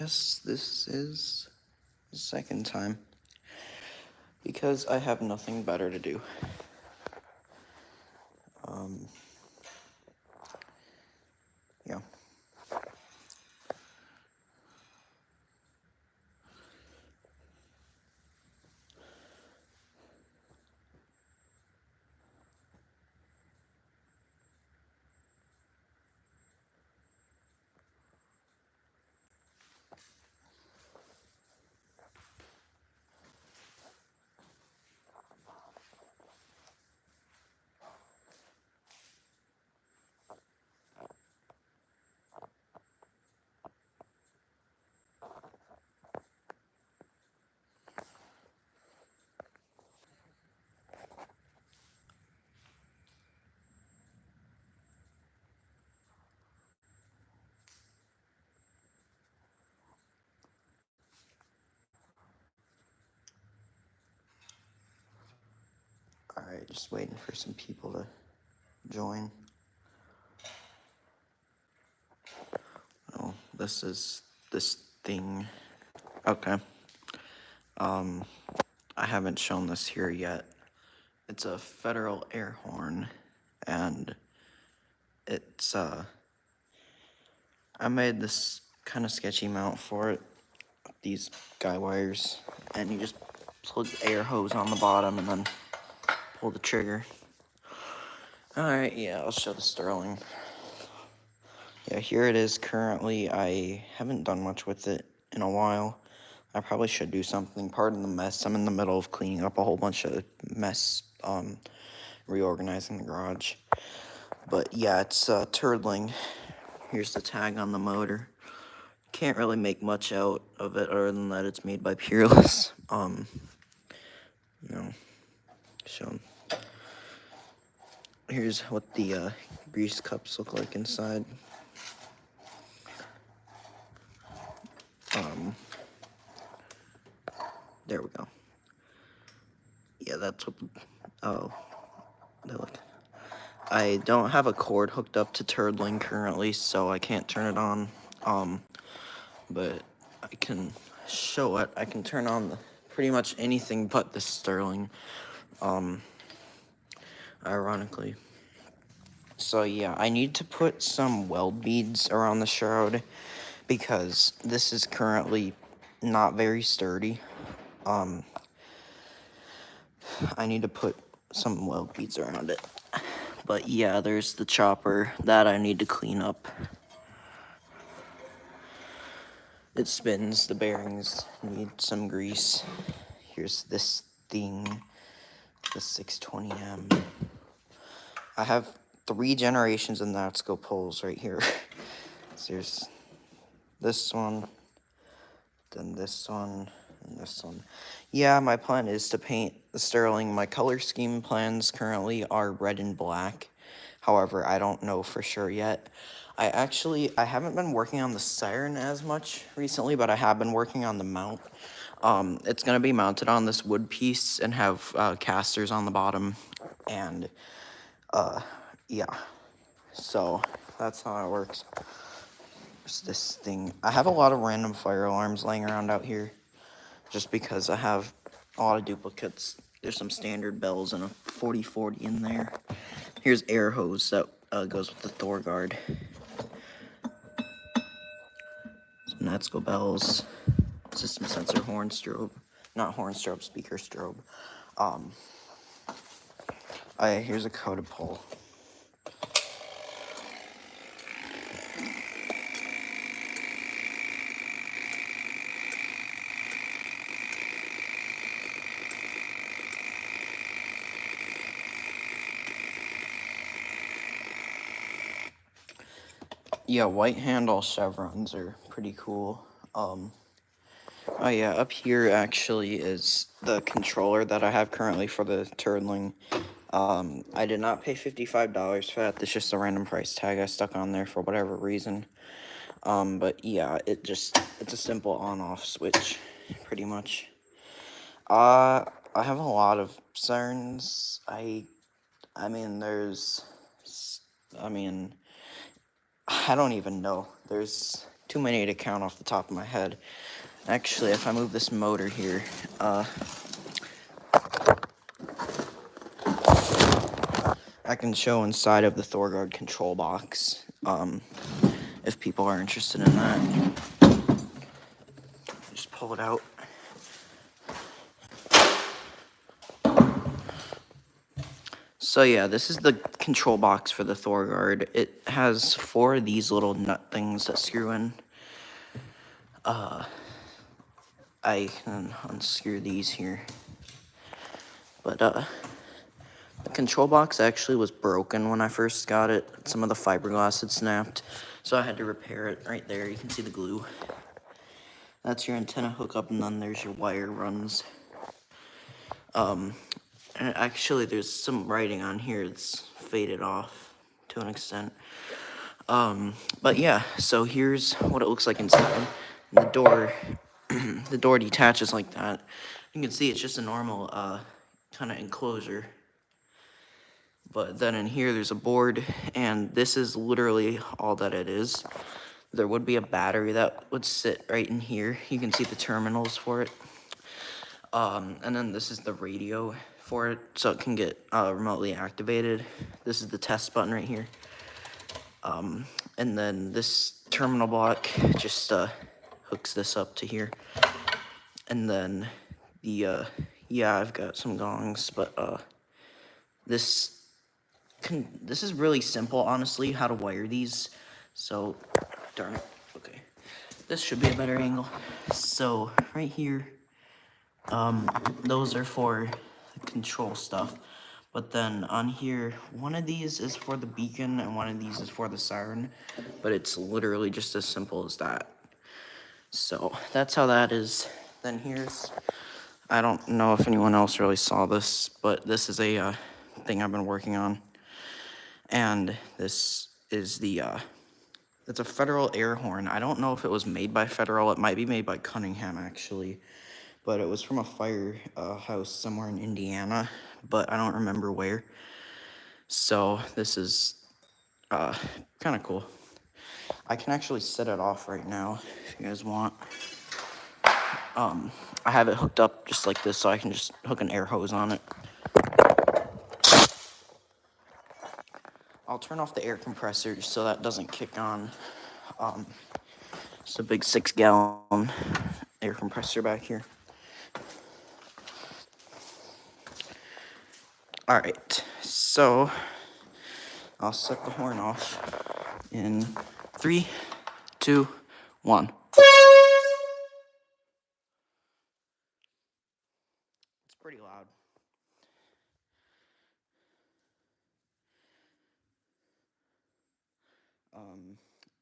Yes, this is the second time because I have nothing better to do. Yeah. Alright, just waiting for some people to join. Oh, this is this thing. Okay. I haven't shown this here yet. It's a federal air horn, and it's, I made this kind of sketchy mount for it. These guy wires, and you just plug the air hose on the bottom and then pull the trigger. Alright, yeah, I'll show the Sterling. Yeah, here it is currently. I haven't done much with it in a while. I probably should do something. Pardon the mess. I'm in the middle of cleaning up a whole bunch of mess, reorganizing the garage. But yeah, it's Turdling. Here's the tag on the motor. Can't really make much out of it other than that it's made by Peerless. You know, so here's what the grease cups look like inside. There we go. Yeah, that's what oh, they look. I don't have a cord hooked up to Turdling currently, so I can't turn it on. But I can show it. I can turn on pretty much anything but the Sterling, ironically. So yeah, I need to put some weld beads around the shroud because this is currently not very sturdy. I need to put some weld beads around it. But yeah, there's the chopper that I need to clean up. It spins, the bearings need some grease. Here's this thing, the 620M. I have 3 generations of Natsuko poles right here. So there's this one, then this one, and this one. Yeah, my plan is to paint the Sterling. My color scheme plans currently are red and black. However, I don't know for sure yet. I haven't been working on the Siren as much recently, but I have been working on the mount. It's going to be mounted on this wood piece and have casters on the bottom. And, yeah. So, that's how it works. There's this thing. I have a lot of random fire alarms laying around out here, just because I have a lot of duplicates. There's some standard bells and a 4040 in there. Here's air hose that goes with the Thor Guard. Some Natsuko bells. System sensor horn strobe. Not horn strobe, speaker strobe. Here's a coated pole. Yeah, white handle chevrons are pretty cool. Oh yeah, up here actually is the controller that I have currently for the Turdling. I did not pay $55 for that. It's just a random price tag I stuck on there for whatever reason. But yeah, it's a simple on-off switch, pretty much. I have a lot of Sirens. I don't even know. There's too many to count off the top of my head. Actually, if I move this motor here, I can show inside of the Thor Guard control box, if people are interested in that. Just pull it out. So yeah, this is the control box for the Thor Guard. It has 4 of these little nut things that screw in. I can unscrew these here. But the control box actually was broken when I first got it. Some of the fiberglass had snapped, so I had to repair it. Right there, you can see the glue. That's your antenna hookup, and then there's your wire runs. And actually, there's some writing on here that's faded off to an extent. But yeah, so here's what it looks like inside. The door, the door detaches like that. You can see it's just a normal kind of enclosure. But then in here, there's a board, and this is literally all that it is. There would be a battery that would sit right in here. You can see the terminals for it. And then this is the radio for it, so it can get remotely activated. This is the test button right here. And then this terminal block just hooks this up to here. And then the, yeah, I've got some gongs, but this is really simple, honestly, how to wire these. So, darn it, okay. This should be a better angle. So, right here, those are for the control stuff. But then on here, one of these is for the beacon and one of these is for the siren. But it's literally just as simple as that. So that's how that is. Then here's, I don't know if anyone else really saw this, but this is a thing I've been working on. And this is the, it's a Federal air horn. I don't know if it was made by Federal. It might be made by Cunningham, actually. But it was from a firehouse somewhere in Indiana, but I don't remember where. So this is kind of cool. I can actually set it off right now if you guys want. I have it hooked up just like this, so I can just hook an air hose on it. I'll turn off the air compressor just so that doesn't kick on. It's a big 6-gallon air compressor back here. Alright, so I'll set the horn off in 3, 2, 1. It's pretty loud.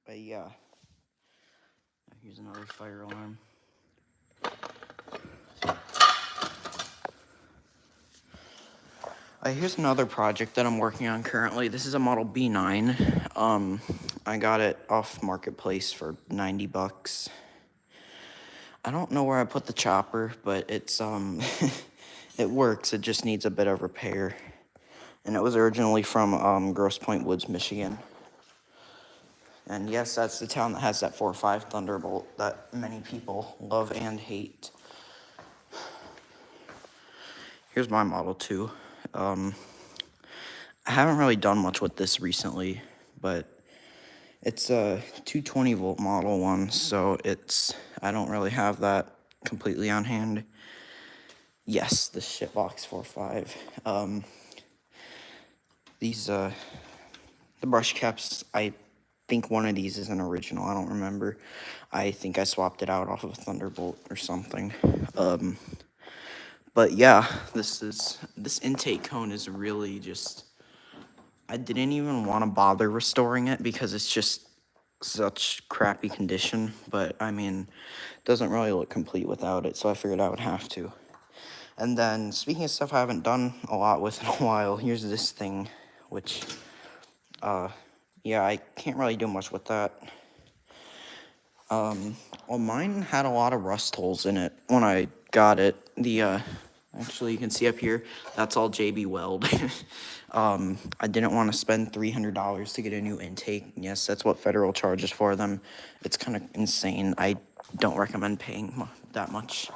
But yeah, here's another fire alarm. Here's another project that I'm working on currently. This is a Model B9. I got it off Marketplace for 90 bucks. I don't know where I put the chopper, but it's, it works. It just needs a bit of repair. And it was originally from, Grosse Pointe Woods, Michigan. And yes, that's the town that has that 4.5 Thunderbolt that many people love and hate. Here's my Model 2. I haven't really done much with this recently, but it's a 220 volt Model 1, so I don't really have that completely on hand. Yes, the shitbox 4.5. These, the brush caps, I think one of these is an original, I don't remember. I think I swapped it out off of a Thunderbolt or something. But yeah, this intake cone is really just, I didn't even want to bother restoring it because it's just such crappy condition. But I mean, it doesn't really look complete without it, so I figured I would have to. And then, speaking of stuff I haven't done a lot with in a while, here's this thing, which, yeah, I can't really do much with that. Well, mine had a lot of rust holes in it when I got it. Actually, you can see up here, that's all JB Weld. I didn't want to spend $300 to get a new intake. Yes, that's what federal charges for them. It's kind of insane. I don't recommend paying that much.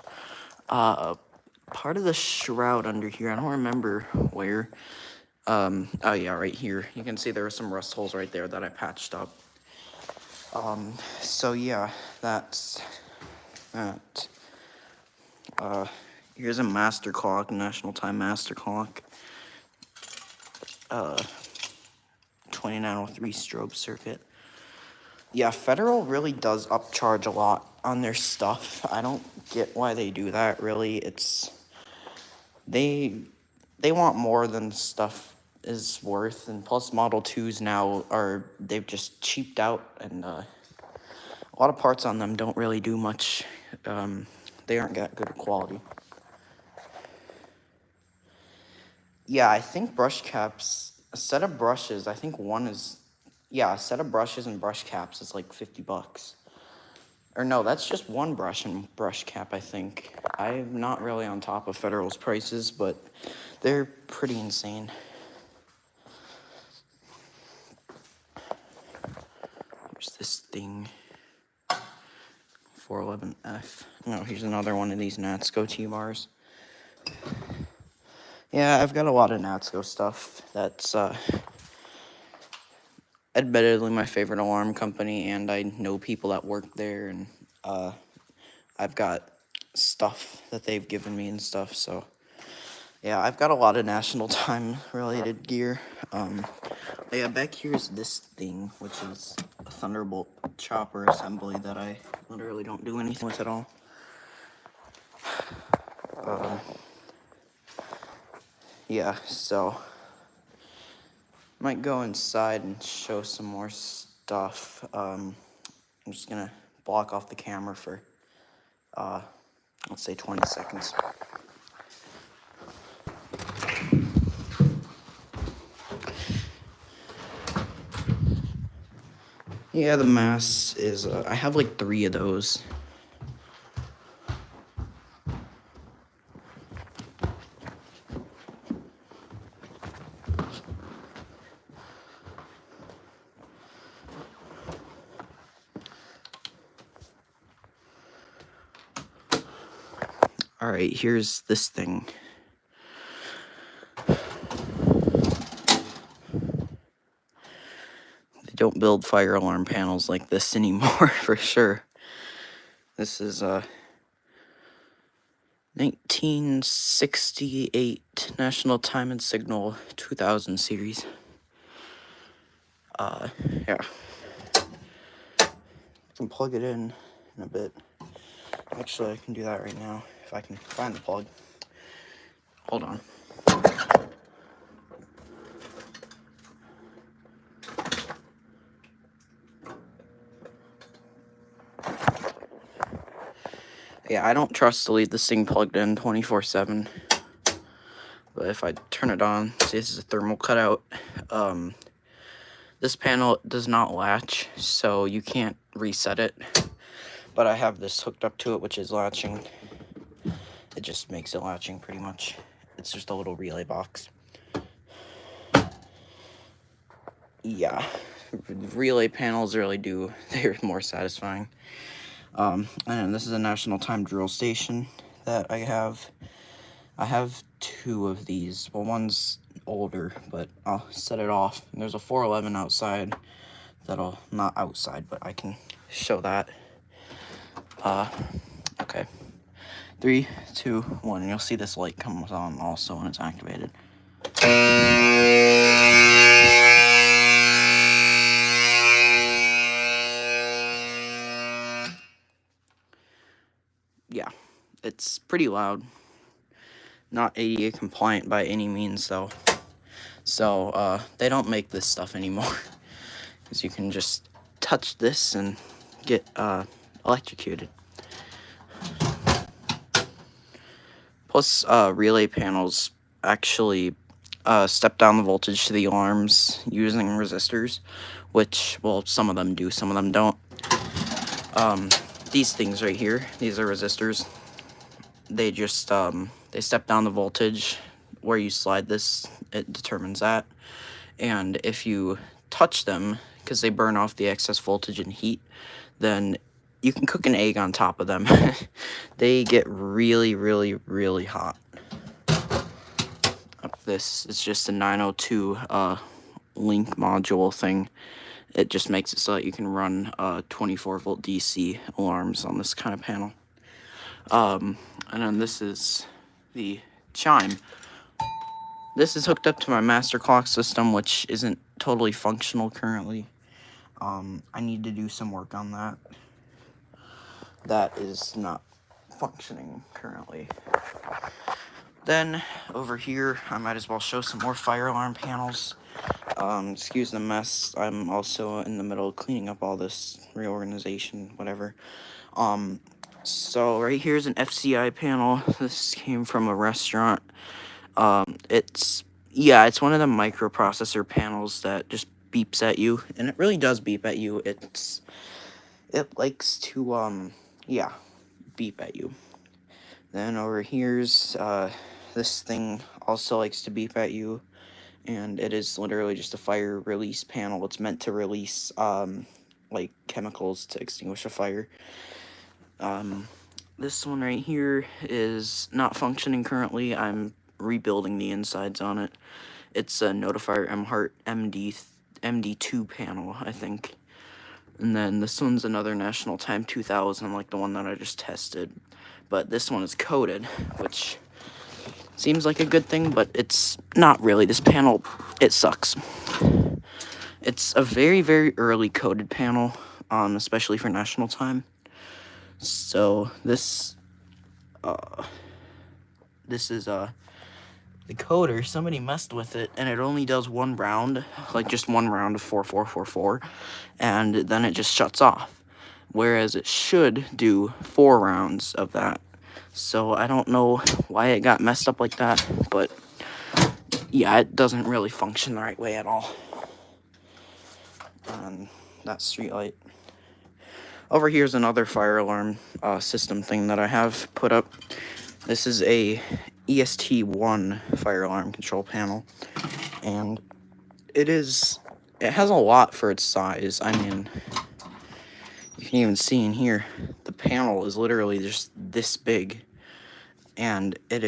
Part of the shroud under here, I don't remember where. Oh yeah, right here. You can see there were some rust holes right there that I patched up. So yeah, that's that. Here's a master clock, National Time master clock. 2903 strobe circuit. Yeah, Federal really does upcharge a lot on their stuff. I don't get why they do that, really. It's... They want more than stuff is worth, and plus Model 2s now are... They've just cheaped out, and a lot of parts on them don't really do much. They aren't that good quality. Yeah, I think brush caps, a set of brushes, I think one is, yeah, a set of brushes and brush caps is like $50. Or no, that's just one brush and brush cap, I think. I'm not really on top of Federal's prices, but they're pretty insane. Here's this thing. 411F. No, here's another one of these Natsko T-bars. Yeah, I've got a lot of Natsko stuff. That's, admittedly my favorite alarm company, and I know people that work there, and, I've got stuff that they've given me and stuff, so, yeah, I've got a lot of National Time-related gear. Yeah, back here's this thing, which is a Thunderbolt chopper assembly that I literally don't do anything with at all. Yeah, so might go inside and show some more stuff. I'm just gonna block off the camera for, let's say 20 seconds. Yeah, the mass is, I have like 3 of those. Alright, here's this thing. They don't build fire alarm panels like this anymore, for sure. This is a 1968 National Time and Signal 2000 series. Yeah. I can plug it in a bit. Actually, I can do that right now, if I can find the plug. Hold on. Yeah, I don't trust to leave this thing plugged in 24/7. But if I turn it on, see, this is a thermal cutout. This panel does not latch, so you can't reset it. But I have this hooked up to it, which is latching. It just makes it latching, pretty much. It's just a little relay box. Yeah, relay panels really do. They're more satisfying. And this is a National Time drill station that I have. I have 2 of these. Well, one's older, but I'll set it off. And there's a 411 outside that'll, not outside, but I can show that. Okay. 3, 2, 1, and you'll see this light comes on also when it's activated. Yeah, it's pretty loud. Not ADA compliant by any means, though. So, they don't make this stuff anymore. Because you can just touch this and get, electrocuted. Plus, relay panels actually, step down the voltage to the alarms using resistors. Which, well, some of them do, some of them don't. These things right here, these are resistors. They just, they step down the voltage. Where you slide this, it determines that. And if you touch them, because they burn off the excess voltage and heat, then you can cook an egg on top of them. They get really, really, really hot. This is just a 902 link module thing. It just makes it so that you can run 24-volt DC alarms on this kind of panel. And then this is the chime. This is hooked up to my master clock system, which isn't totally functional currently. I need to do some work on that. That is not functioning currently. Then, over here, I might as well show some more fire alarm panels. Excuse the mess. I'm also in the middle of cleaning up all this reorganization, whatever. So right here's an FCI panel. This came from a restaurant. It's one of the microprocessor panels that just beeps at you, and it really does beep at you. It likes to, beep at you. Then over here's, this thing also likes to beep at you, and it is literally just a fire release panel. It's meant to release, like, chemicals to extinguish a fire. This one right here is not functioning currently. I'm rebuilding the insides on it. It's a Notifier M-Heart MD2 panel, I think. And then this one's another National Time 2000, like the one that I just tested. But this one is coated, which seems like a good thing, but it's not really. This panel, it sucks. It's a very, very early coated panel, especially for National Time. So this is the coder. Somebody messed with it, and it only does one round, like just one round of 4444, and then it just shuts off. Whereas it should do 4 rounds of that. So I don't know why it got messed up like that, but yeah, it doesn't really function the right way at all. And that street light. Over here's another fire alarm system thing that I have put up. This is a EST1 fire alarm control panel, and it has a lot for its size. I mean, you can even see in here, the panel is literally just this big, and it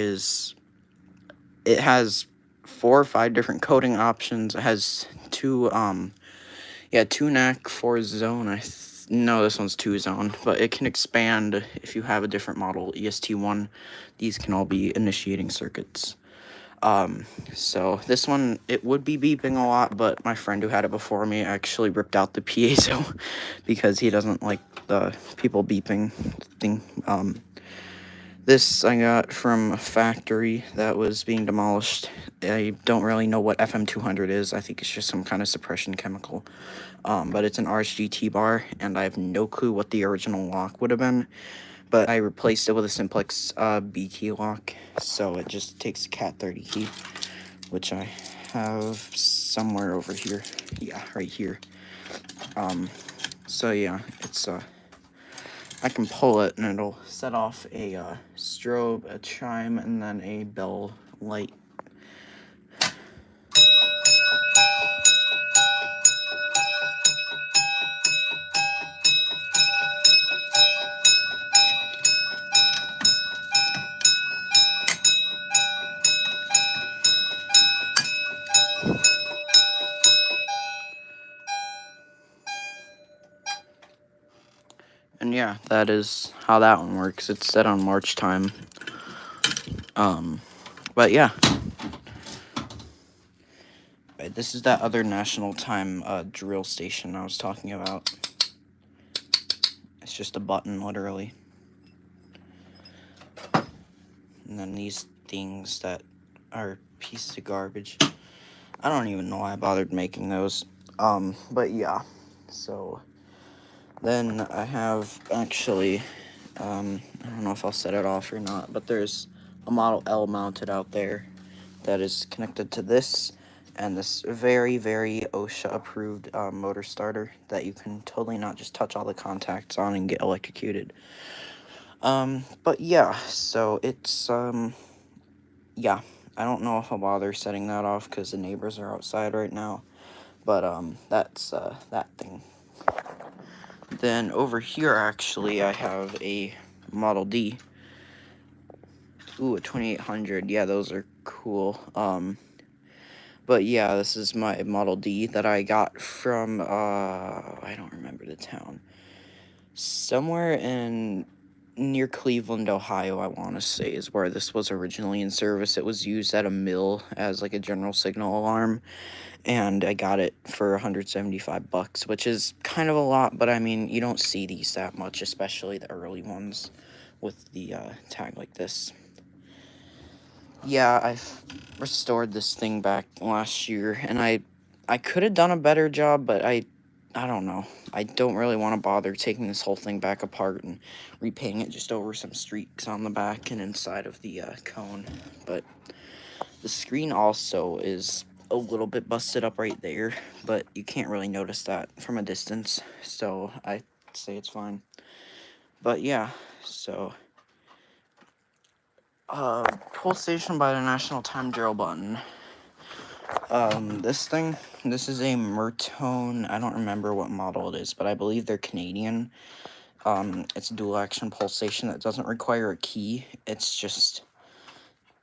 has 4 or 5 different coating options. It has 2 NAC 4 zone. No, this one's 2 zone, but it can expand if you have a different model, EST1. These can all be initiating circuits. So this one, it would be beeping a lot, but my friend who had it before me actually ripped out the piezo because he doesn't like the people beeping thing. This I got from a factory that was being demolished. I don't really know what FM200 is. I think it's just some kind of suppression chemical. But it's an RSGT bar, and I have no clue what the original lock would have been. But I replaced it with a simplex B key lock, so it just takes a Cat 30 key, which I have somewhere over here. Yeah, right here. So yeah, it's I can pull it and it'll set off a strobe, a chime, and then a bell light. And yeah, that is how that one works. It's set on March time. But yeah. Right, this is that other National Time drill station I was talking about. It's just a button, literally. And then these things that are pieces of garbage. I don't even know why I bothered making those. But yeah. So then I have actually, I don't know if I'll set it off or not, but there's a Model L mounted out there that is connected to this and this very, very OSHA approved motor starter that you can totally not just touch all the contacts on and get electrocuted. But yeah, so it's yeah, I don't know if I'll bother setting that off because the neighbors are outside right now. But that's that thing. Then over here, actually, I have a Model D. Ooh, a 2800. Yeah, those are cool. But yeah, this is my Model D that I got from, I don't remember the town. Somewhere in near Cleveland, Ohio, I want to say, is where this was originally in service. It was used at a mill as like a general signal alarm, and I got it for 175 bucks, which is kind of a lot, but I mean, you don't see these that much, especially the early ones with the tag like this. Yeah, I've restored this thing back last year, and I could have done a better job, but I don't know. I don't really want to bother taking this whole thing back apart and repainting it just over some streaks on the back and inside of the cone. But the screen also is a little bit busted up right there, but you can't really notice that from a distance, so I say it's fine. But yeah, so pulsation by the National Time Drill button. This is a Mertone. I don't remember what model it is, but I believe they're Canadian. It's a dual action pulsation that doesn't require a key. It's just,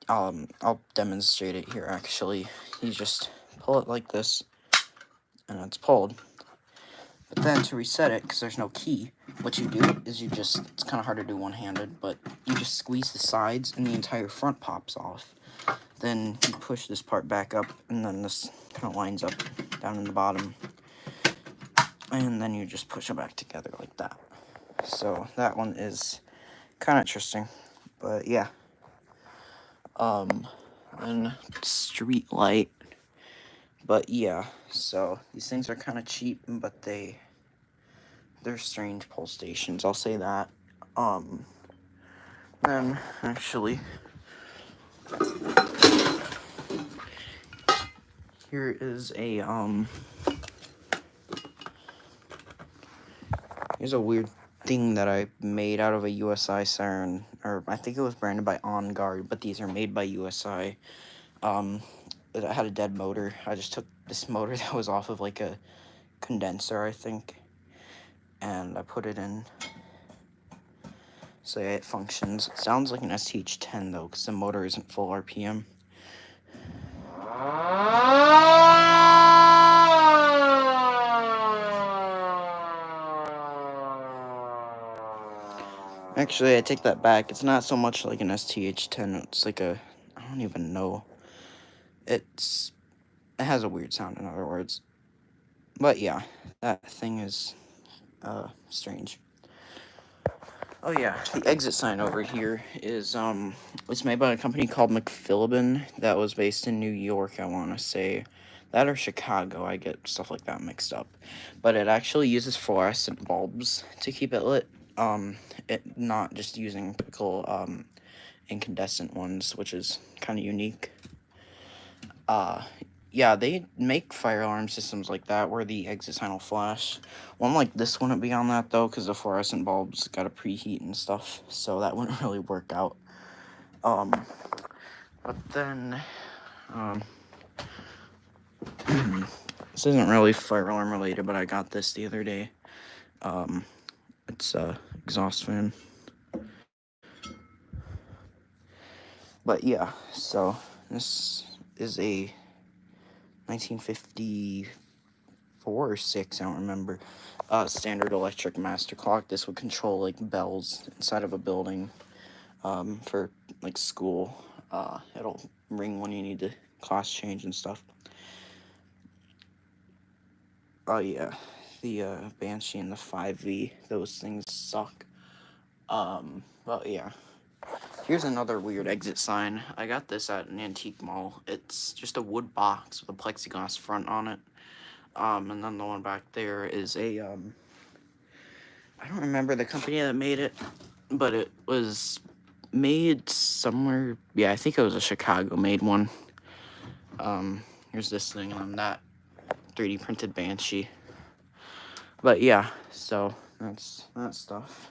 I'll demonstrate it here actually. You just pull it like this, and it's pulled. But then to reset it, because there's no key, what you do is it's kind of hard to do one-handed, but you just squeeze the sides and the entire front pops off. Then you push this part back up, and then this kind of lines up down in the bottom. And then you just push it back together like that. So that one is kind of interesting, but yeah. And street light. But yeah, so these things are kind of cheap, but they're strange pulse stations, I'll say that. Then actually, here is here's a weird thing that I made out of a USI Siren, or I think it was branded by Thor Guard, but these are made by USI. It had a dead motor. I just took this motor that was off of like a condenser, I think, and I put it in. So yeah, it functions. It sounds like an STH-10 though, because the motor isn't full RPM. Actually, I take that back. It's not so much like an STH-10. It's like I don't even know. It has a weird sound, in other words. But yeah, that thing is strange. Oh yeah, the exit sign over here is it's made by a company called McPhillips that was based in New York, I want to say. That or Chicago, I get stuff like that mixed up. But it actually uses fluorescent bulbs to keep it lit. It not just using typical incandescent ones, which is kind of unique. Yeah, they make fire alarm systems like that where the exit sign will flash. One like this wouldn't be on that though, because the fluorescent bulbs got to preheat and stuff, so that wouldn't really work out. But then, this isn't really fire alarm related, but I got this the other day. It's a exhaust fan. But yeah, so this is a 1954 or 6, I don't remember, standard electric master clock. This would control like bells inside of a building, for like school. It'll ring when you need to class change and stuff. Oh yeah, the Banshee and the 5V, those things suck. But yeah. Here's another weird exit sign. I got this at an antique mall. It's just a wood box with a plexiglass front on it. And then the one back there is I don't remember the company that made it, but it was made somewhere. Yeah, I think it was a Chicago-made one. Here's this thing on that 3D printed Banshee. But yeah, so that's that stuff.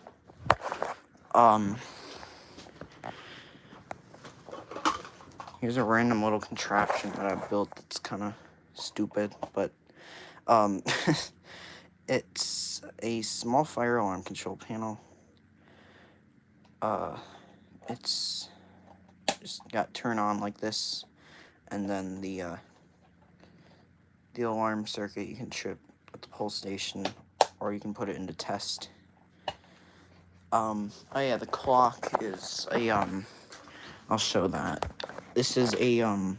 here's a random little contraption that I built that's kind of stupid, but it's a small fire alarm control panel. It's just got turn on like this, and then the alarm circuit you can trip at the pole station, or you can put it into test. Oh yeah, the clock is a I'll show that. This is a I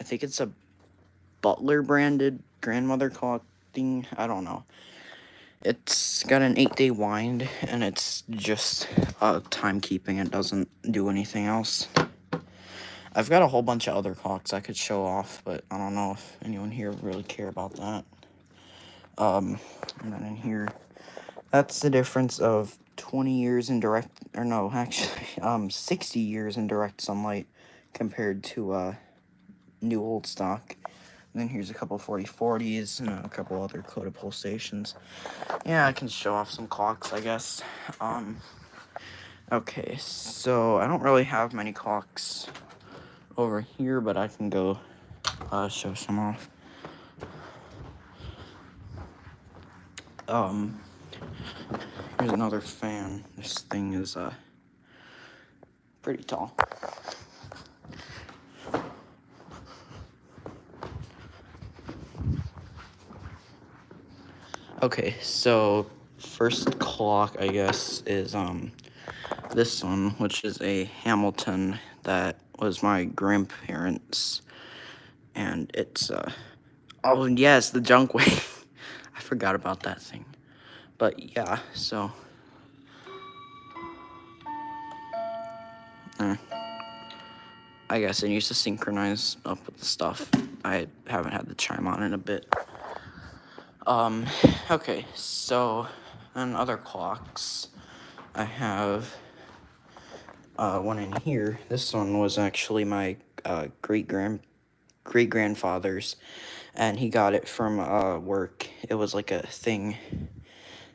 think it's a Butler branded grandmother clock thing. I don't know. It's got an 8-day wind, and it's just timekeeping. It doesn't do anything else. I've got a whole bunch of other clocks I could show off, but I don't know if anyone here would really care about that. And then in here, that's the difference of 20 years in direct, or no, actually, 60 years in direct sunlight compared to new old stock. And then here's a couple 4040s and a couple other coated pole stations. Yeah, I can show off some clocks, I guess. Okay, so I don't really have many clocks over here, but I can go show some off. Here's another fan. This thing is pretty tall. Okay, so first clock, I guess, is this one, which is a Hamilton that was my grandparents', and it's oh yes, the junk weight. I forgot about that thing. But yeah, so I guess it needs to synchronize up with the stuff. I haven't had the chime on in a bit. Okay, so on other clocks, I have one in here. This one was actually my great-grandfather's, and he got it from work. It was like a thing.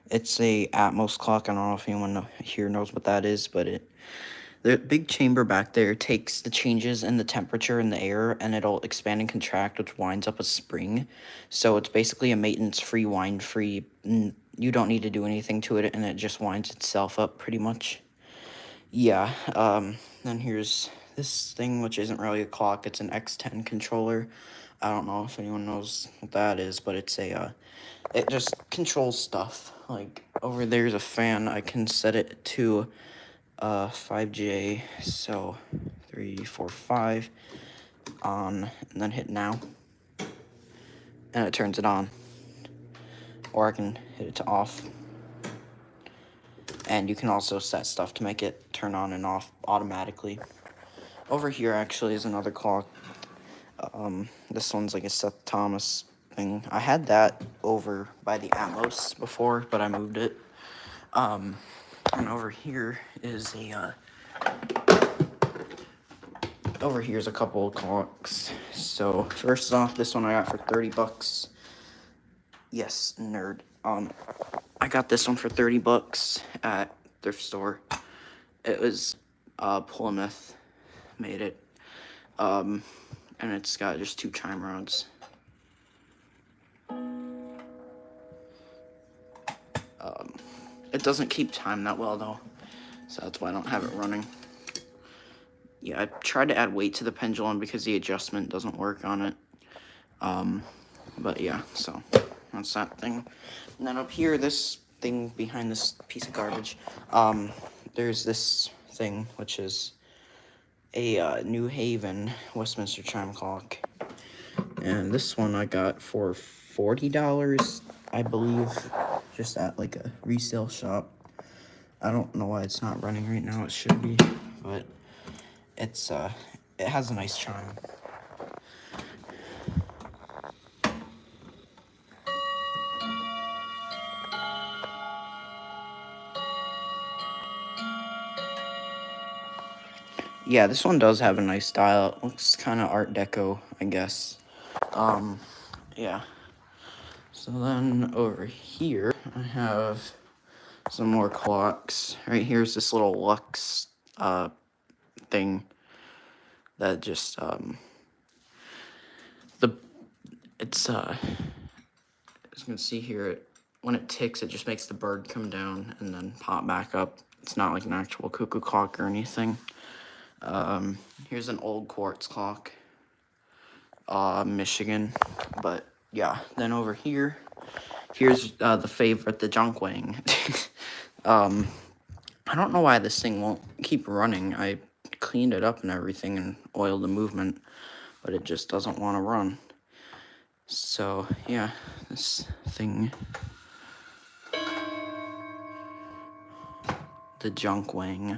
It's a Atmos clock. I don't know if anyone here knows what that is, but the big chamber back there takes the changes in the temperature in the air, and it'll expand and contract, which winds up a spring. So it's basically a maintenance-free, wind-free. You don't need to do anything to it, and it just winds itself up pretty much. Yeah, then here's this thing, which isn't really a clock. It's an X10 controller. I don't know if anyone knows what that is, but it's a, it just controls stuff. Like, over there's a fan. I can set it to 5J, so 3, 4, 5 on, and then hit now, and it turns it on. Or I can hit it to off, and you can also set stuff to make it turn on and off automatically. Over here actually is another clock. This one's like a Seth Thomas thing. I had that over by the Atmos before, but I moved it. And over here is over here's a couple of clocks. So first off, this one I got for 30 bucks. Yes, nerd. I got this one for 30 bucks at thrift store. It was Plymouth made it. And it's got just 2 chime rods. It doesn't keep time that well though, so that's why I don't have it running. Yeah, I tried to add weight to the pendulum because the adjustment doesn't work on it. But yeah, so that's that thing. And then up here, this thing behind this piece of garbage, there's this thing, which is a New Haven Westminster chime clock. And this one I got for $40, I believe, just at like a resale shop. I don't know why it's not running right now. It should be, but it's it has a nice chime. Yeah, this one does have a nice style. It looks kind of Art Deco, I guess. Yeah. So then over here, I have some more clocks. Right here's this little Lux thing. that just it's as you can see here, when it ticks, it just makes the bird come down and then pop back up. It's not like an actual cuckoo clock or anything. Here's an old quartz clock, Michigan. But yeah, then over here, here's the favorite, the junk wing. I don't know why this thing won't keep running. I cleaned it up and everything and oiled the movement, but it just doesn't want to run. So yeah, this thing, the junk wing.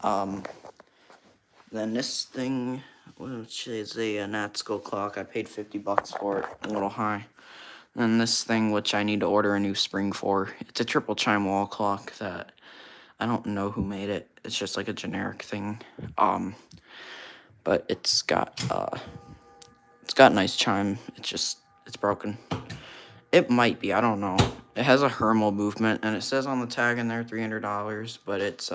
Then this thing, which is a Natsko clock. I paid $50 for it, a little high. And this thing, which I need to order a new spring for. It's a triple chime wall clock that I don't know who made it. It's just like a generic thing. But it's got nice chime. It's broken. It might be, I don't know. It has a Hermal movement, and it says on the tag in there $300, but it's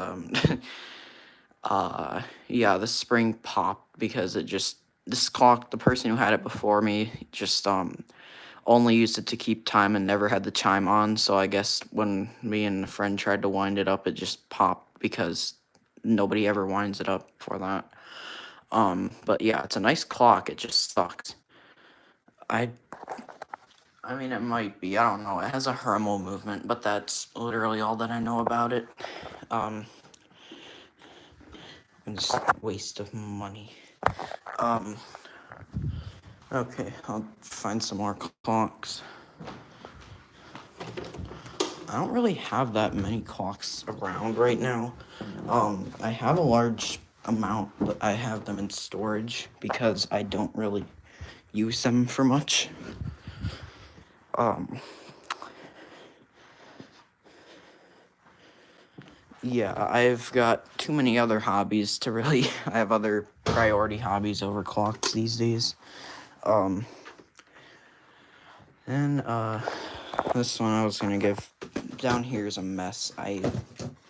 yeah, the spring popped because this clock, the person who had it before me just only used it to keep time and never had the chime on. So I guess when me and a friend tried to wind it up, it just popped because nobody ever winds it up for that. But yeah, it's a nice clock. It just sucks. I mean, it might be. I don't know. It has a Hermal movement, but that's literally all that I know about it. It's a waste of money. Okay, I'll find some more clocks. I don't really have that many clocks around right now. I have a large amount, but I have them in storage because I don't really use them for much. Yeah, I've got too many other hobbies to really. I have other priority hobbies over clocks these days. Then, this one I was gonna give. Down here is a mess. I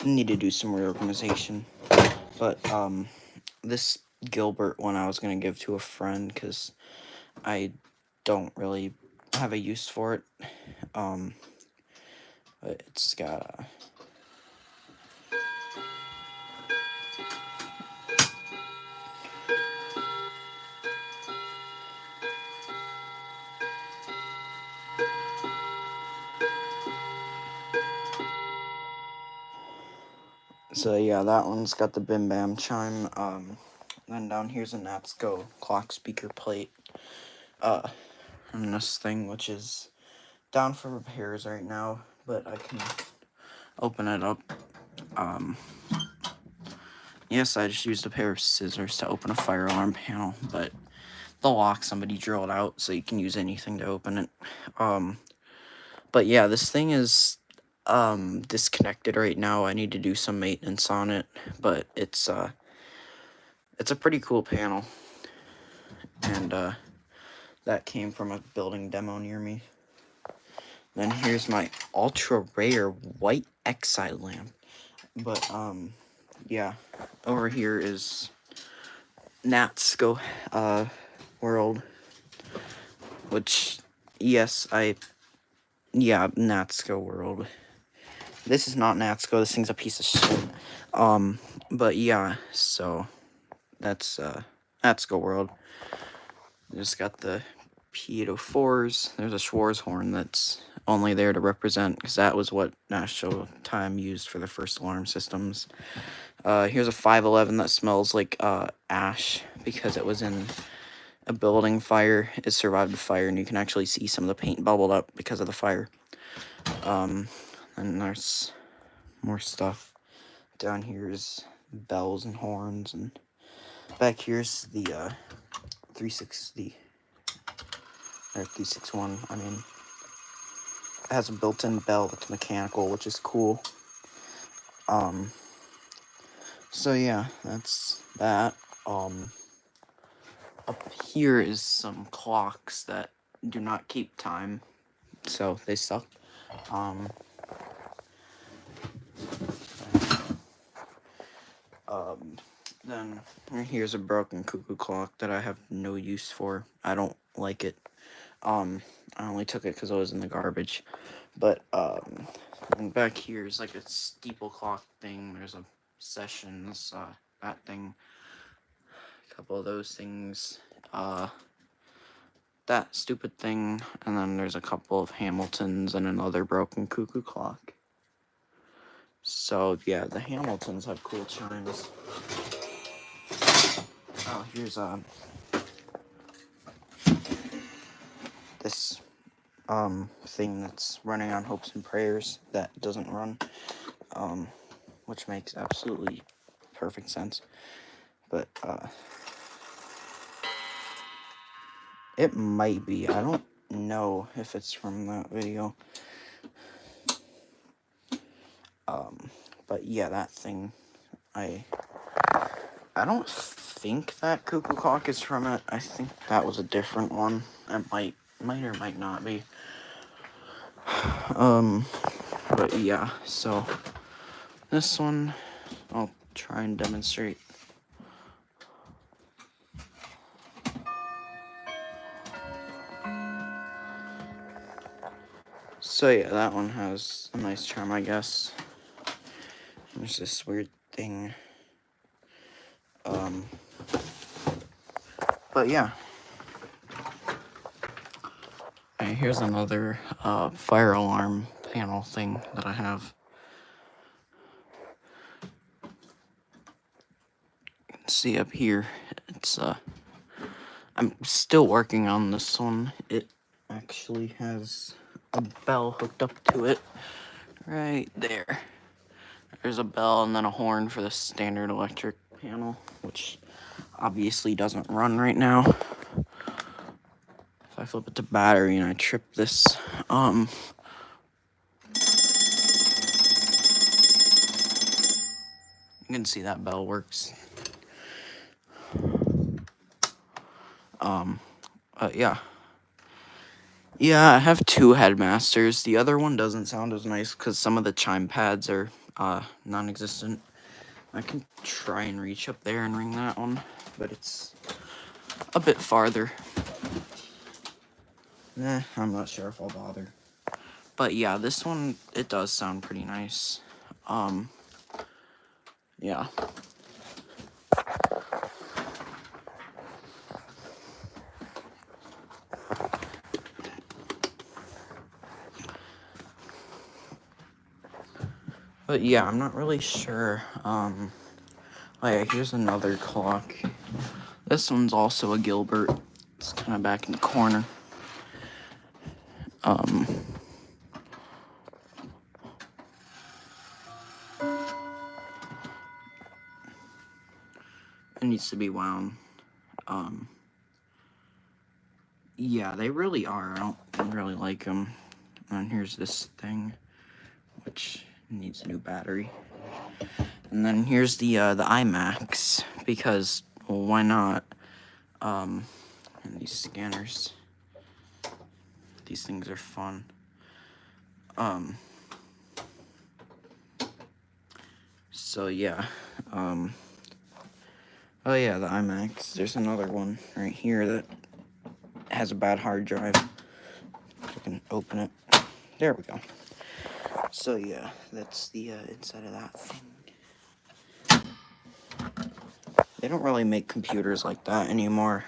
need to do some reorganization. But, this Gilbert one I was gonna give to a friend because I don't really have a use for it. But it's got a. So yeah, that one's got the Bim Bam chime. Then down here's a Natsko clock speaker plate. And this thing, which is down for repairs right now, but I can open it up. Yes, I just used a pair of scissors to open a fire alarm panel, but the lock somebody drilled out, so you can use anything to open it. But yeah, this thing is disconnected right now. I need to do some maintenance on it, but it's a pretty cool panel, and that came from a building demo near me. Then here's my ultra rare white Exile lamp. But yeah, over here is Natsko World, which Natsko World. This is not Natsko. This thing's a piece of shit. But yeah, so that's Natsko World. Just got the P804s. There's a Schwarzhorn that's only there to represent, because that was what National Time used for the first alarm systems. Here's a 511 that smells like ash because it was in a building fire. It survived the fire, and you can actually see some of the paint bubbled up because of the fire. And there's more stuff. Down here's bells and horns, and back here's the 360 or 361. I mean, it has a built-in bell that's mechanical, which is cool. So yeah, that's that. Up here is some clocks that do not keep time, so they suck. Then here's a broken cuckoo clock that I have no use for. I don't like it. I only took it because I was in the garbage. But and back here is like a steeple clock thing. There's a sessions, that thing. A couple of those things. That stupid thing, and then there's a couple of Hamiltons and another broken cuckoo clock. So yeah, the Hamiltons have cool chimes. Oh, here's this thing that's running on hopes and prayers that doesn't run, which makes absolutely perfect sense. But it might be. I don't know if it's from that video. But yeah, that thing, I don't think that cuckoo clock is from it. I think that was a different one. It might or might not be. But yeah, so this one, I'll try and demonstrate. So yeah, that one has a nice charm, I guess. There's this weird thing. But yeah. Okay, here's another fire alarm panel thing that I have. You can see up here, it's I'm still working on this one. It actually has a bell hooked up to it right there. There's a bell and then a horn for the standard electric panel, which obviously doesn't run right now. If I flip it to battery and I trip this, you can see that bell works. Yeah. Yeah, I have two headmasters. The other one doesn't sound as nice because some of the chime pads are non-existent. I can try and reach up there and ring that one, but it's a bit farther. I'm not sure if I'll bother. But yeah, this one, it does sound pretty nice. Yeah. But yeah, I'm not really sure. Oh yeah, here's another clock. This one's also a Gilbert. It's kind of back in the corner. It needs to be wound. Yeah, they really are. I don't really like them. And here's this thing, which needs a new battery. And then here's the IMAX, because, well, why not? And these scanners. These things are fun. So yeah, oh yeah, the IMAX. There's another one right here that has a bad hard drive. I can open it. There we go. So yeah, that's the inside of that thing. They don't really make computers like that anymore.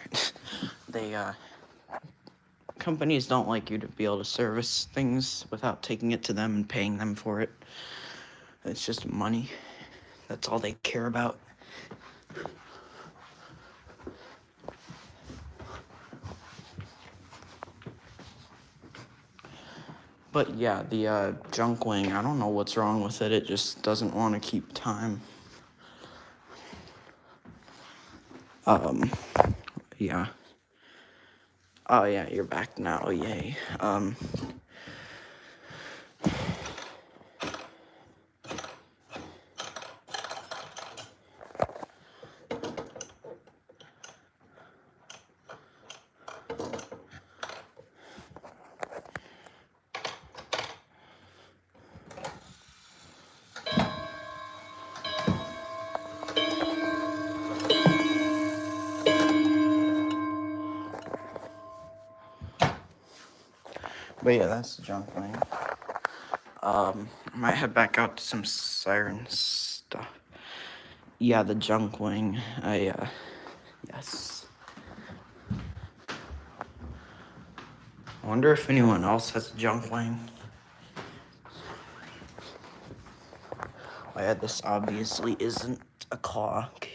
They companies don't like you to be able to service things without taking it to them and paying them for it. It's just money. That's all they care about. But yeah, the junk wing, I don't know what's wrong with it. It just doesn't want to keep time. Yeah. Oh yeah, you're back now. Yay. But yeah, that's the junk wing. I might head back out to some Siren stuff. Yeah, the junk wing. Yes. I wonder if anyone else has a junk wing. Oh yeah, this obviously isn't a clock.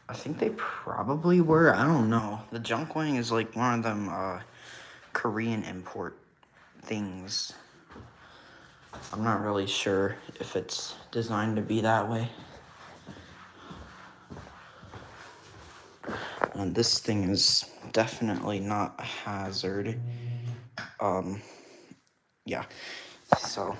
I think they probably were. I don't know. The junk wing is like one of them Korean import things. I'm not really sure if it's designed to be that way. And this thing is definitely not a hazard. Yeah. So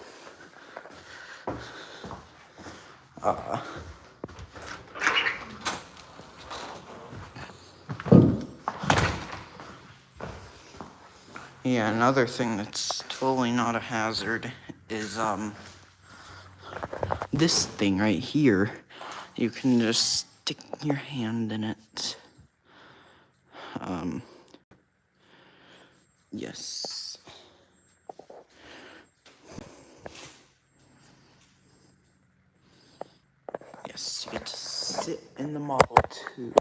yeah, another thing that's totally not a hazard is this thing right here. You can just stick your hand in it. Yes. Yes, you get to sit in the Model 2.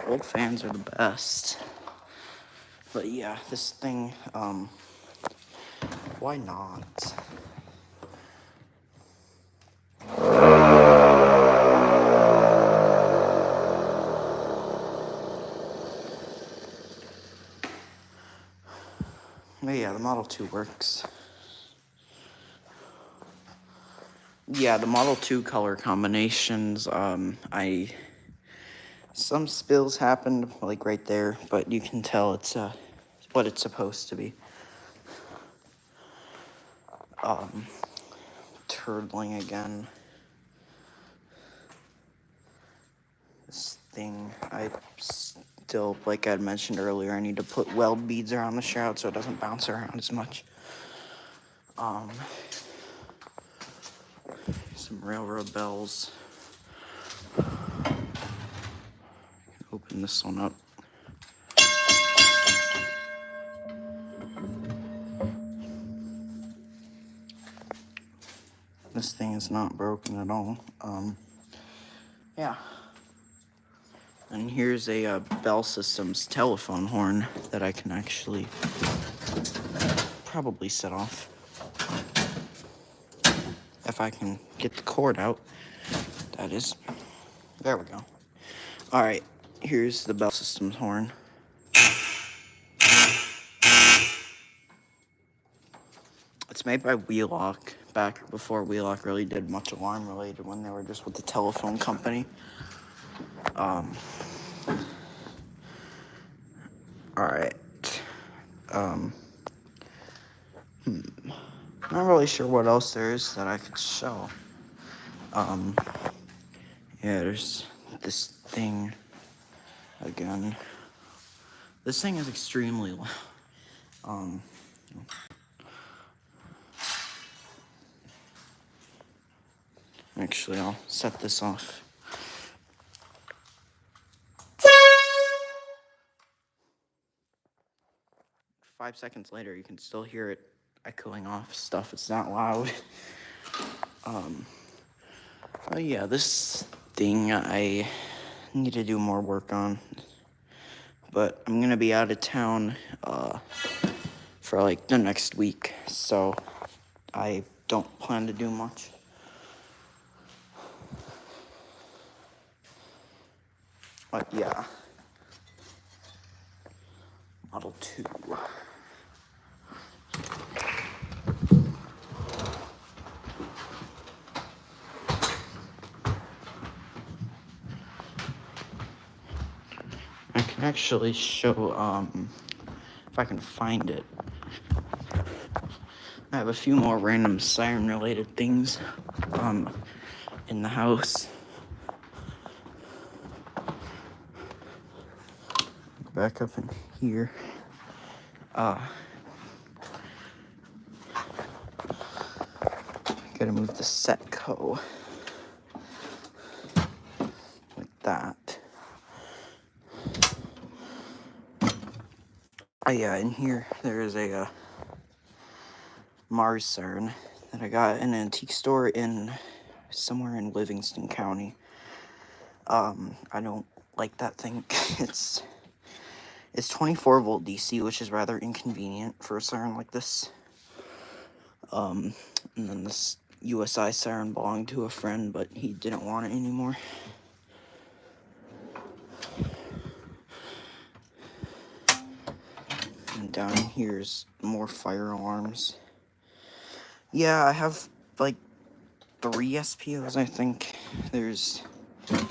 Old fans are the best. But yeah, this thing, why not? But yeah, the Model 2 works. Yeah, the Model 2 color combinations, some spills happened, like right there, but you can tell it's, what it's supposed to be. Turtling again. This thing, I still, like I had mentioned earlier, I need to put weld beads around the shroud so it doesn't bounce around as much. Some railroad bells. Open this one up. This thing is not broken at all. Yeah. And here's a Bell Systems telephone horn that I can actually probably set off. If I can get the cord out, that is. There we go. All right, here's the Bell Systems horn. It's made by Wheelock, back before Wheelock really did much alarm related when they were just with the telephone company. All right. Not really sure what else there is that I could show. Yeah, there's this thing again. This thing is extremely loud. Actually, I'll set this off. Five seconds later, you can still hear it echoing off stuff. It's not loud. Oh yeah, this thing I need to do more work on. But I'm gonna be out of town for like the next week, so I don't plan to do much. But yeah, Model 2. I can actually show, if I can find it. I have a few more random siren related things in the house. Back up in here. Gotta move the Setco like that. Oh yeah, in here there is a Mars siren that I got in an antique store in somewhere in Livingston County. I don't like that thing. It's 24 volt DC, which is rather inconvenient for a siren like this. And then this USI siren belonged to a friend, but he didn't want it anymore. And down here's more fire alarms. Yeah, I have like 3 SPOs, I think. There's the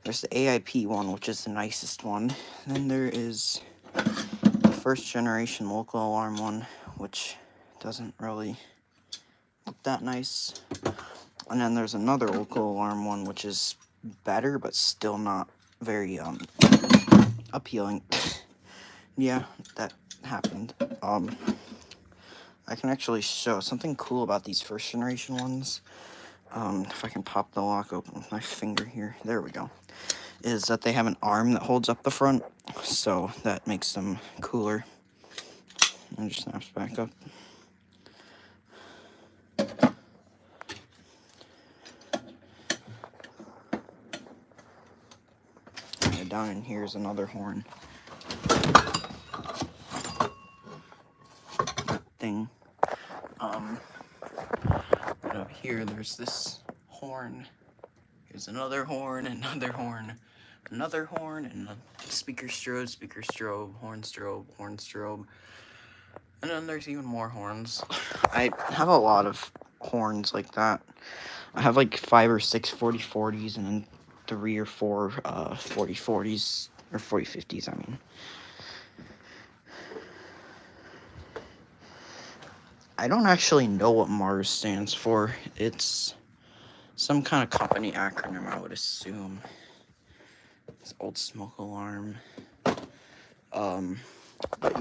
AIP one, which is the nicest one. And then there is the first generation local alarm one, which doesn't really look that nice. And then there's another local alarm one, which is better, but still not very appealing. Yeah, that happened. I can actually show something cool about these first generation ones. If I can pop the lock open with my finger here, there we go. Is that they have an arm that holds up the front, so that makes them cooler. And it just snaps back up. And down in here is another horn. Thing. But up here, there's this horn. Here's another horn, another horn, another horn, and a speaker strobe, horn strobe. And then there's even more horns. I have a lot of horns like that. I have like 5 or 6 4040s and then 3 or 4 4040s, or 4050s, I mean. I don't actually know what Mars stands for. It's some kind of company acronym, I would assume. It's old smoke alarm. But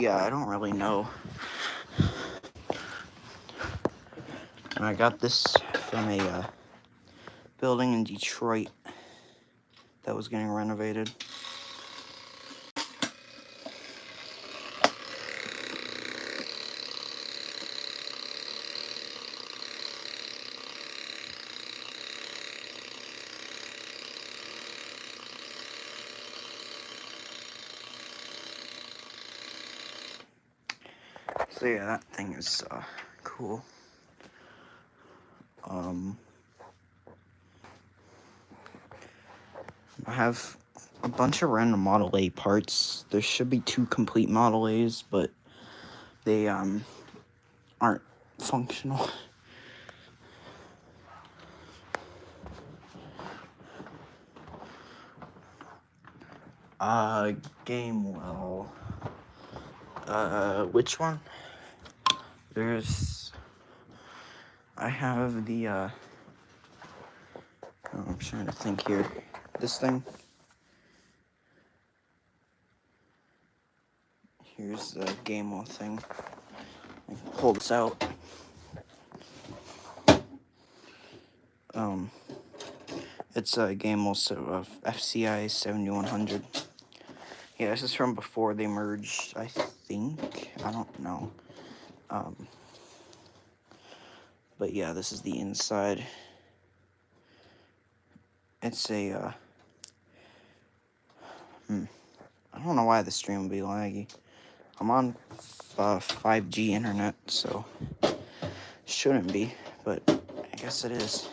yeah, I don't really know. And I got this from a building in Detroit that was getting renovated. So yeah, that thing is cool. I have a bunch of random Model A parts. There should be 2 complete Model A's, but they aren't functional. Gamewell. Which one? I have the, oh, I'm trying to think here. This thing. Here's the Gamewell thing. I can pull this out. It's a Gamewell FCI 7100. Yeah, this is from before they merged, I think. I don't know. But yeah, this is the inside. It's a, I don't know why the stream would be laggy. I'm on 5G internet, so shouldn't be, but I guess it is.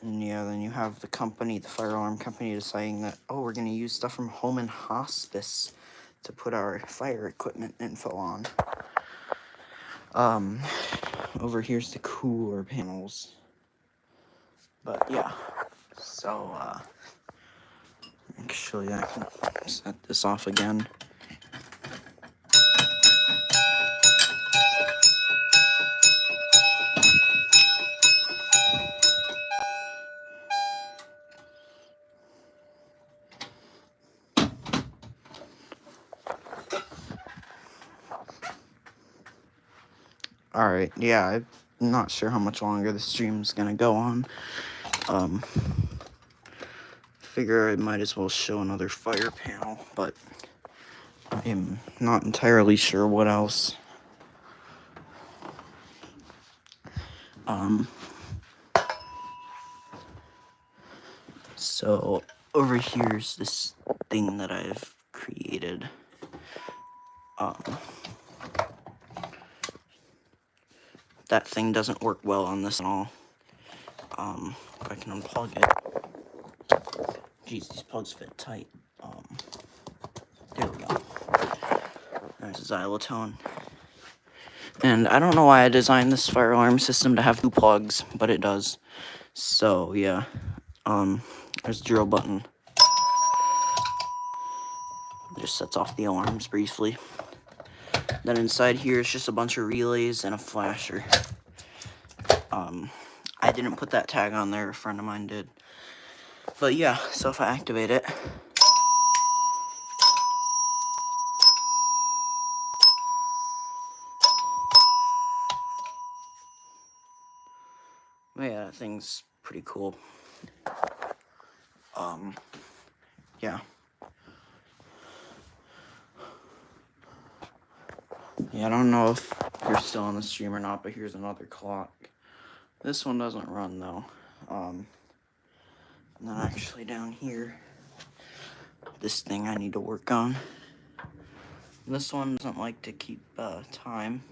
And yeah, then you have the company, the fire alarm company, deciding that, oh, we're going to use stuff from home and hospice to put our fire equipment info on. Over here's the cooler panels. But yeah, so actually I can set this off again. Alright, yeah, I'm not sure how much longer the stream's gonna go on. Figure I might as well show another fire panel, but I am not entirely sure what else. So over here's this thing that I've created. That thing doesn't work well on this at all. If I can unplug it. Jeez, these plugs fit tight. There we go. There's xylitone. And I don't know why I designed this fire alarm system to have 2 plugs, but it does. So yeah, there's the drill button. Just sets off the alarms briefly. Then inside here is just a bunch of relays and a flasher. I didn't put that tag on there, a friend of mine did. But yeah, so if I activate it, yeah, that thing's pretty cool. Yeah. Yeah, I don't know if you're still on the stream or not, but here's another clock. This one doesn't run though. And then actually down here, this thing I need to work on. This one doesn't like to keep time.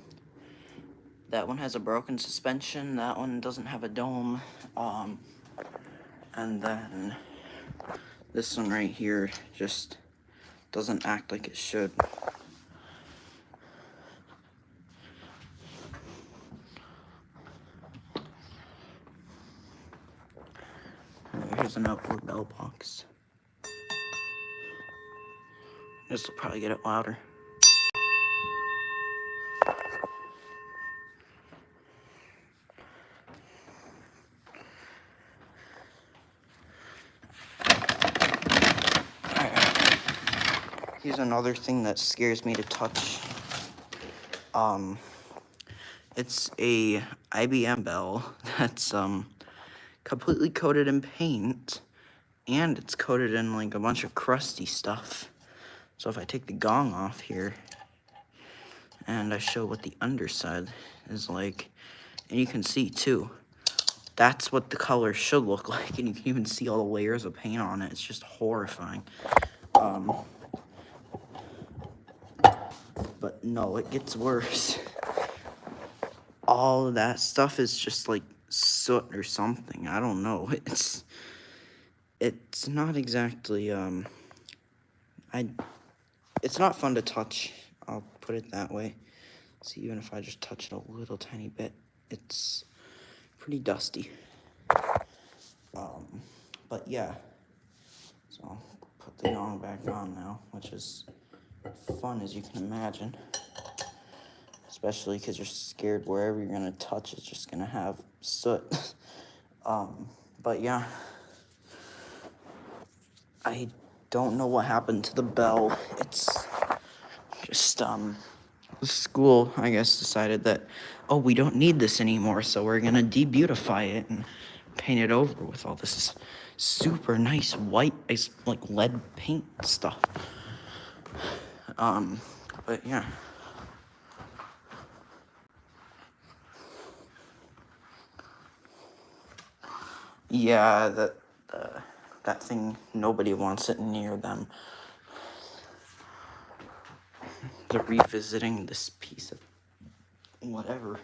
That one has a broken suspension. That one doesn't have a dome. And then this one right here just doesn't act like it should. Here's an outboard bell box. This will probably get it louder. Here's another thing that scares me to touch. It's a IBM bell that's completely coated in paint, and it's coated in like a bunch of crusty stuff. So if I take the gong off here and I show what the underside is like, and you can see too, that's what the color should look like, and you can even see all the layers of paint on it. It's just horrifying. But no, it gets worse. All of that stuff is just like soot or something. I don't know. It's not exactly it's not fun to touch. I'll put it that way. So even if I just touch it a little tiny bit, it's pretty dusty. But yeah. So I'll put the gong back on now, which is fun as you can imagine. Especially because you're scared wherever you're gonna touch, it's just gonna have soot. But yeah. I don't know what happened to the bell. It's just, the school, I guess, decided that, oh, we don't need this anymore, so we're gonna de-beautify it and paint it over with all this super nice white, like lead paint stuff. But yeah. Yeah, that thing, nobody wants it near them. They're revisiting this piece of whatever.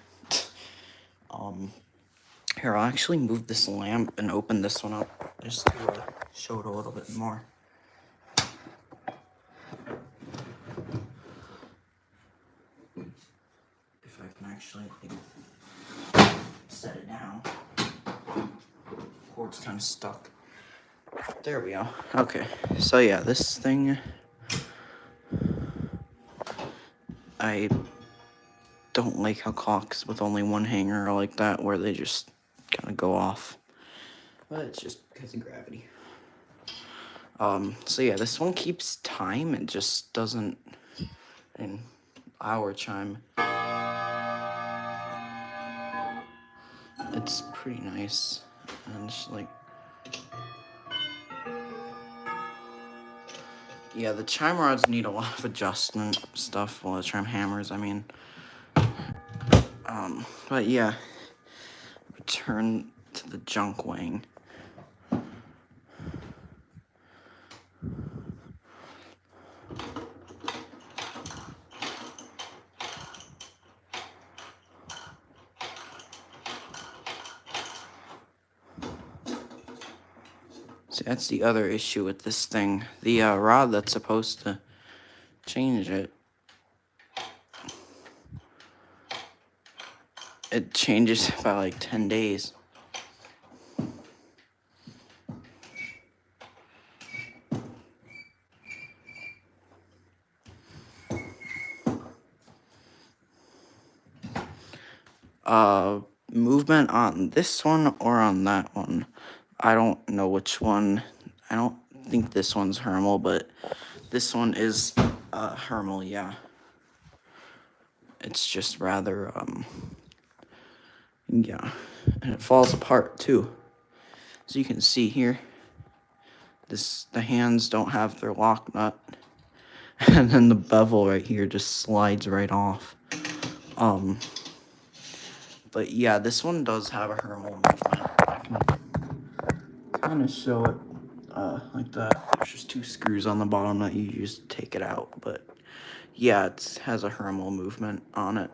Here, I'll actually move this lamp and open this one up just to show it a little bit more. If I can actually set it down. Cord's kind of stuck. There we go. Okay, so yeah, this thing, I don't like how clocks with only one hanger are like that, where they just kind of go off. But it's just because of gravity. So yeah, this one keeps time. It just doesn't, an hour chime. it's pretty nice. And just like, yeah, the chime rods need a lot of adjustment stuff. Well, the chime hammers, I mean. But yeah, return to the junk wing. See, that's the other issue with this thing. The rod that's supposed to change it, it changes by like 10 days. Movement on this one or on that one. I don't know which one. I don't think this one's Hermal, but this one is Hermal, yeah. It's just rather, yeah. And it falls apart too. As you can see here, the hands don't have their lock nut. And then the bevel right here just slides right off. But yeah, this one does have a Hermal movement. I can kind of show it like that. There's just 2 screws on the bottom that you use to take it out. But yeah, it has a Hermal movement on it.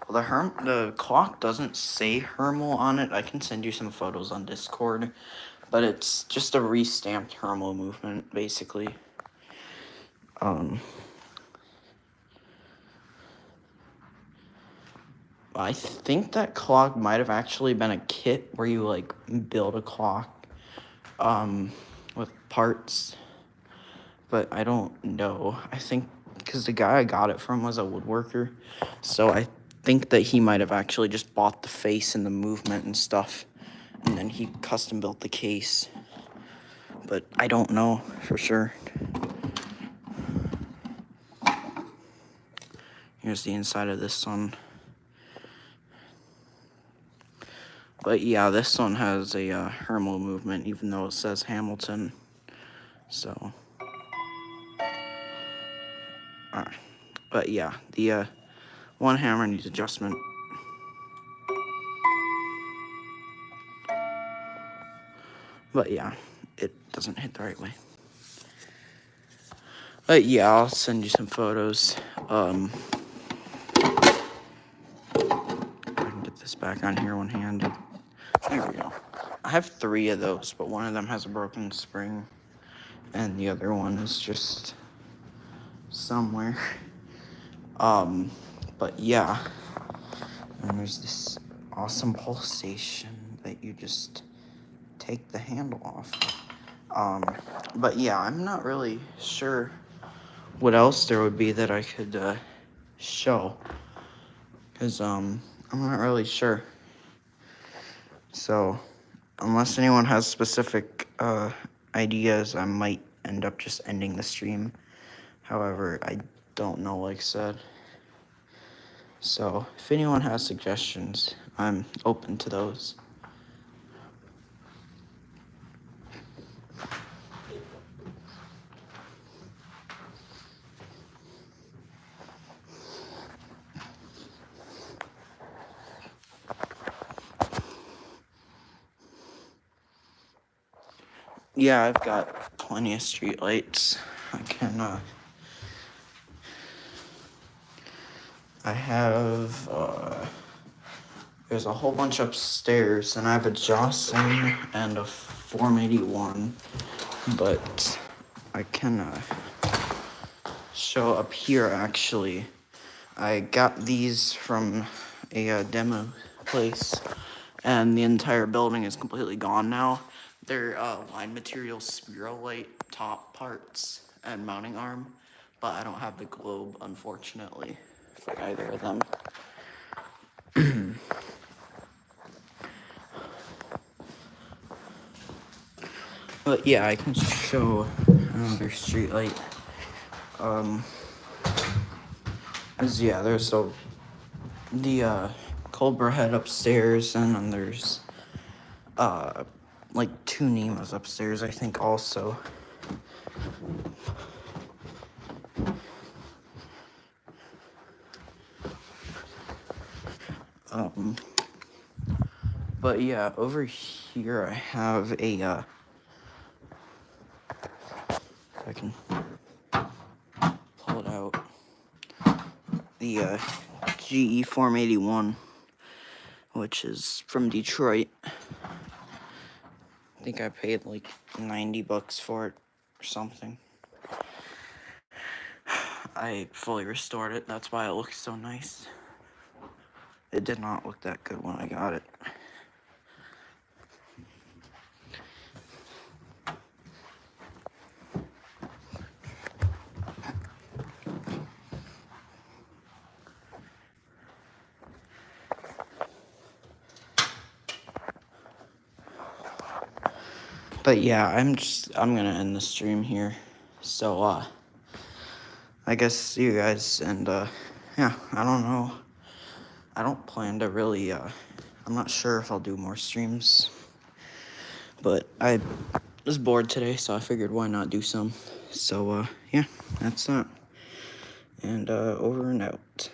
Well, the clock doesn't say Hermal on it. I can send you some photos on Discord. But it's just a restamped Hermal movement, basically. I think that clock might have actually been a kit where you like build a clock with parts, but I don't know. I think because the guy I got it from was a woodworker, so I think that he might have actually just bought the face and the movement and stuff, and then he custom built the case, but I don't know for sure. Here's the inside of this one. But yeah, this one has a Hermal movement, even though it says Hamilton. So, but yeah, the one hammer needs adjustment. But yeah, it doesn't hit the right way. But yeah, I'll send you some photos. I can get this back on here one-handed. There we go. I have 3 of those, but one of them has a broken spring, and the other one is just somewhere. But yeah, and there's this awesome pulsation that you just take the handle off. But yeah, I'm not really sure what else there would be that I could show, because I'm not really sure. So unless anyone has specific ideas, I might end up just ending the stream. However, I don't know, like I said. So if anyone has suggestions, I'm open to those. Yeah, I've got plenty of street lights. I have, there's a whole bunch upstairs, and I have a Jocelyn and a 481, but I can show up here, actually. I got these from a demo place, and the entire building is completely gone now. They're line material spiral light top parts and mounting arm, but I don't have the globe, unfortunately, for either of them. But yeah, I can show another street light. Yeah, there's the Cobra head upstairs, and then there's like 2 Nemas upstairs, I think, also. But yeah, over here I have a if I can pull it out, the GE Form 81, which is from Detroit. I think I paid like $90 for it or something. I fully restored it, that's why it looks so nice. It did not look that good when I got it. But yeah, I'm gonna end the stream here. So, I guess see you guys, and, yeah, I don't know. I don't plan to really, I'm not sure if I'll do more streams. But I was bored today, so I figured why not do some. So, yeah, that's that. And, over and out.